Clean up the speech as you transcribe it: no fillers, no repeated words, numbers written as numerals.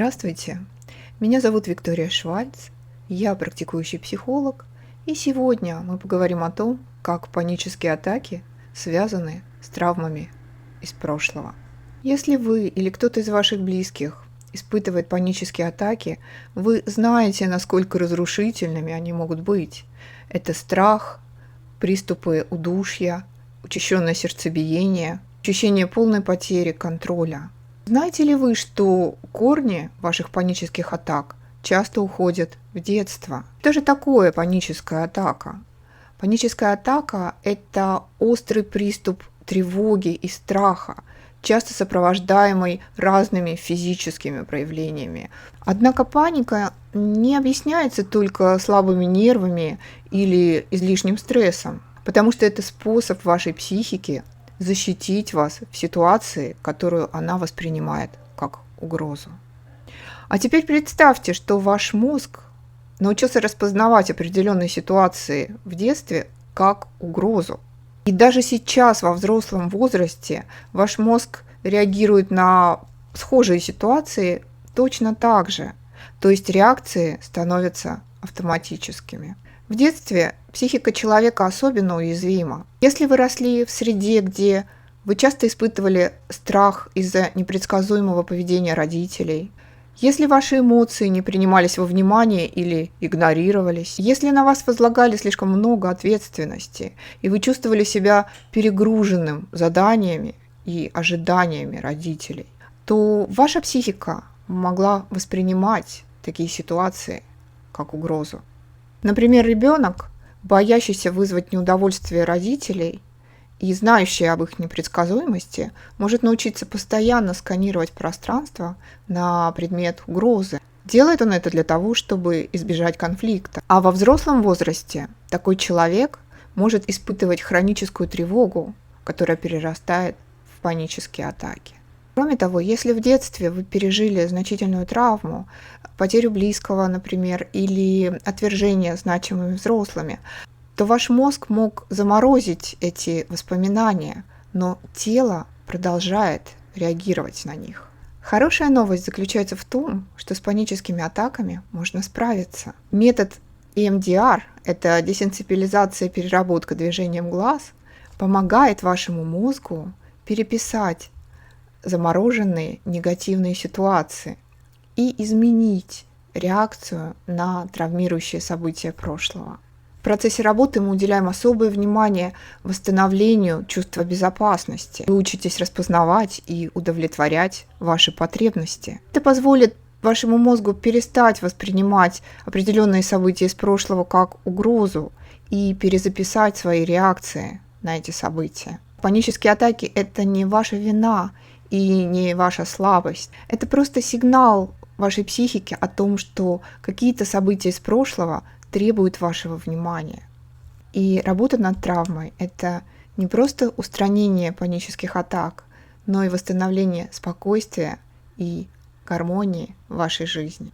Здравствуйте, меня зовут Виктория Швальц, я практикующий психолог, и сегодня мы поговорим о том, как панические атаки связаны с травмами из прошлого. Если вы или кто-то из ваших близких испытывает панические атаки, вы знаете, насколько разрушительными они могут быть. Это страх, приступы удушья, учащенное сердцебиение, ощущение полной потери контроля. Знаете ли вы, что корни ваших панических атак часто уходят в детство? Что же такое паническая атака? Паническая атака – это острый приступ тревоги и страха, часто сопровождаемый разными физическими проявлениями. Однако паника не объясняется только слабыми нервами или излишним стрессом, потому что это способ вашей психики защитить вас в ситуации, которую она воспринимает как угрозу. А теперь представьте, что ваш мозг научился распознавать определенные ситуации в детстве как угрозу. И даже сейчас, во взрослом возрасте, ваш мозг реагирует на схожие ситуации точно так же. То есть реакции становятся автоматическими. В детстве психика человека особенно уязвима. Если вы росли в среде, где вы часто испытывали страх из-за непредсказуемого поведения родителей, если ваши эмоции не принимались во внимание или игнорировались, если на вас возлагали слишком много ответственности, и вы чувствовали себя перегруженным заданиями и ожиданиями родителей, то ваша психика могла воспринимать такие ситуации как угрозу. Например, ребенок, боящийся вызвать неудовольствие родителей и знающий об их непредсказуемости, может научиться постоянно сканировать пространство на предмет угрозы. Делает он это для того, чтобы избежать конфликта. А во взрослом возрасте такой человек может испытывать хроническую тревогу, которая перерастает в панические атаки. Кроме того, если в детстве вы пережили значительную травму, потерю близкого, например, или отвержение значимыми взрослыми, то ваш мозг мог заморозить эти воспоминания, но тело продолжает реагировать на них. Хорошая новость заключается в том, что с паническими атаками можно справиться. Метод EMDR, это десенсибилизация и переработка движением глаз, помогает вашему мозгу переписать замороженные негативные ситуации и изменить реакцию на травмирующие события прошлого. В процессе работы мы уделяем особое внимание восстановлению чувства безопасности. Вы учитесь распознавать и удовлетворять ваши потребности. Это позволит вашему мозгу перестать воспринимать определенные события из прошлого как угрозу и перезаписать свои реакции на эти события. Панические атаки – это не ваша вина и не ваша слабость. Это просто сигнал вашей психики о том, что какие-то события из прошлого требуют вашего внимания. И работа над травмой – это не просто устранение панических атак, но и восстановление спокойствия и гармонии в вашей жизни.